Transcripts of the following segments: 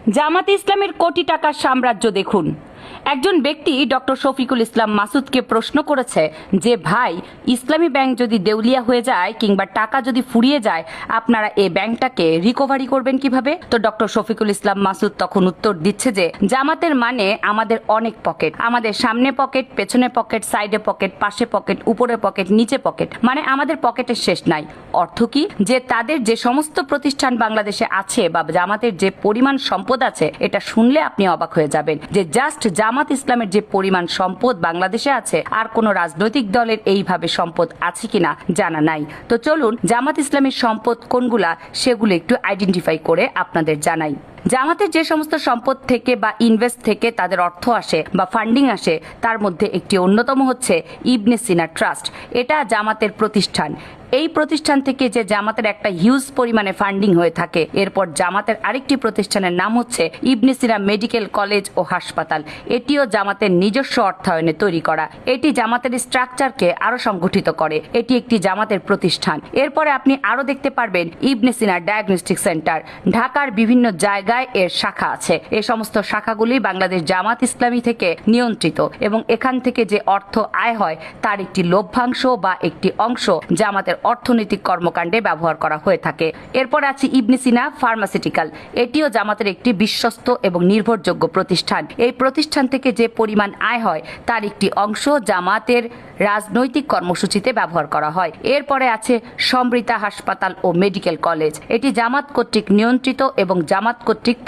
জামাতে ইসলামের কোটি টাকার সাম্রাজ্য দেখুন। একজন ব্যক্তি ডক্টর শফিকুল ইসলাম মাসুদকে প্রশ্ন করেছে যে ভাই, ইসলামী ব্যাংক যদি দেউলিয়া হয়ে যায় কিংবা টাকা যদি ফুরিয়ে যায়, আপনারা এই ব্যাংকটাকে রিকভারি করবেন কিভাবে? তো ডক্টর শফিকুল ইসলাম মাসুদ তখন উত্তর দিচ্ছে যে জামাতের মানে আমাদের অনেক পকেট, আমাদের সামনে পকেট, পেছনে পকেট, সাইডে পকেট, পাশে পকেট, উপরে পকেট, নিচে পকেট, মানে আমাদের পকেটের শেষ নাই। অর্থ কি? যে তাদের যে সমস্ত প্রতিষ্ঠান বাংলাদেশে আছে বা জামাতের যে পরিমাণ সম্পদ আছে, এটা শুনলে আপনি অবাক হয়ে যাবেন যে জাস্ট জামাত ইসলামের যে পরিমাণ সম্পদ বাংলাদেশে আছে, আর কোন রাজনৈতিক দলের এইভাবে সম্পদ আছে কিনা জানা নাই। তো চলুন জামাত ইসলামের সম্পদ কোনগুলা সেগুলো একটু আইডেন্টিফাই করে আপনাদের জানাই। জামাতের যে সমস্ত সম্পদ থেকে বা ইনভেস্ট থেকে তাদের অর্থ আসে বা ফান্ডিং আসে, তার মধ্যে একটি অন্যতম হচ্ছে ইবনে সিনা ট্রাস্ট। এটা জামাতের প্রতিষ্ঠান। এই প্রতিষ্ঠান থেকে যে জামাতের একটা হিউজ পরিমাণে ফান্ডিং হয়ে থাকে। এরপর জামাতের আরেকটি প্রতিষ্ঠানের নাম হচ্ছে ইবনে সিনা মেডিকেল কলেজ ও হাসপাতাল। এটিও জামাতের নিজস্ব অর্থায়নে তৈরি করা। এটি জামাতের স্ট্রাকচারকে আরো সংগঠিত করে। এটি একটি জামাতের প্রতিষ্ঠান। এরপরে আপনি আরো দেখতে পারবেন ইবনে সিনা ডায়াগনস্টিক সেন্টার। ঢাকার বিভিন্ন জায়গায় এর শাখা আছে। এই সমস্ত শাখাগুলি বাংলাদেশ জামাত ইসলামী থেকে নিয়ন্ত্রিত এবং এখান থেকে যে অর্থ আয় হয় তার একটি লভ্যাংশ বা একটি অংশ জামাতের অর্থনৈতিক কর্মকাণ্ডে ব্যবহার করা হয়ে থাকে। এরপর আছে ইবনে সিনা ফার্মাসিউটিক্যাল। এটিও জামাতের একটি বিশ্বস্ত এবং নির্ভরযোগ্য প্রতিষ্ঠান। এই প্রতিষ্ঠান থেকে যে পরিমাণ আয় হয় তার একটি অংশ জামাতের রাজনৈতিক কর্মসূচিতে ব্যবহার করা হয়। এরপরে আছে সমৃতা হাসপাতাল ও মেডিকেল কলেজ। এটি জামাত কর্তৃক নিয়ন্ত্রিত এবং জামাত কর্তৃক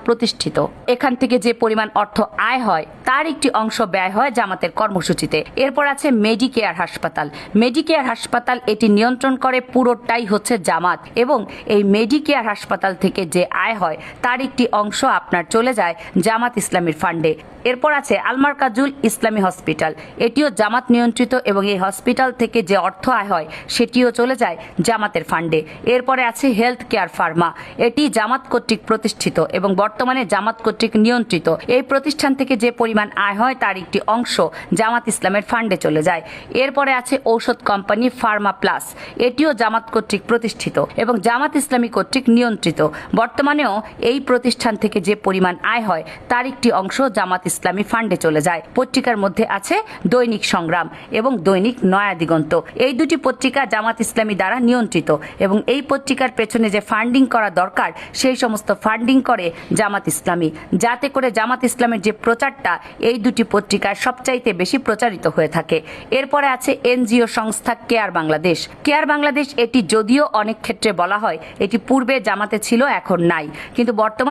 প্রতিষ্ঠিত। এখান থেকে যে পরিমাণ অর্থ আয় হয় তার একটি অংশ ব্যয় হয় জামাতের কর্মসূচিতে। এরপর আছে মেডিকেয়ার হাসপাতাল। মেডিকেয়ার হাসপাতাল এটি নিয়ন্ত্রণ করে পুরোটাই হচ্ছে জামাত এবং এই মেডিকেয়ার হাসপাতাল থেকে যে আয় হয় তার একটি অংশ আপনার চলে যায় জামাত ইসলামীর ফান্ডে। এরপর আছে আলমারকাজুল ইসলামী হসপিটাল। এটিও জামাত নিয়ন্ত্রিত এবং এই হসপিটাল থেকে যে অর্থ আয় হয় সেটিও চলে যায় জামাতের ফান্ডে। এরপরে আছে হেলথ কেয়ার ফার্মা। এটি জামাত কর্তৃক প্রতিষ্ঠিত এবং বর্তমানে জামাত কর্তৃক নিয়ন্ত্রিত। এই প্রতিষ্ঠান থেকে যে পরিমাণ আয় হয় তার একটি অংশ জামাত ইসলামের ফান্ডে চলে যায়। এরপরে আছে ঔষধ কোম্পানি ফার্মা প্লাস। এটিও জামাত কর্তৃক প্রতিষ্ঠিত এবং জামাত ইসলামী কর্তৃক নিয়ন্ত্রিত। বর্তমানেও এই প্রতিষ্ঠান থেকে যে পরিমাণ আয় হয় তার একটি অংশ জামাত ইসলামী ফান্ডে চলে যায়। পত্রিকার মধ্যে আছে দৈনিক সংগ্রাম এবং দৈনিক নয়া দিগন্ত। এই দুটি পত্রিকা জামাত ইসলামী দ্বারা নিয়ন্ত্রিত এবং এই পত্রিকার পেছনে যে ফান্ডিং করা দরকার সেই সমস্ত ফান্ডিং করে জামাত ইসলামী, যাতে করে জামাত ইসলামের যে প্রচারটা এই দুটি পত্রিকায় সবচাইতে বেশি প্রচারিত হয়ে থাকে। এরপরে আছে এনজিও সংস্থা কেয়ার বাংলাদেশ। কেয়ার বাংলাদেশ এটি যদিও অনেক ক্ষেত্রে বলা হয় এটি পূর্বে জামাতে ছিল, এখন নাই, কিন্তু বর্তমানে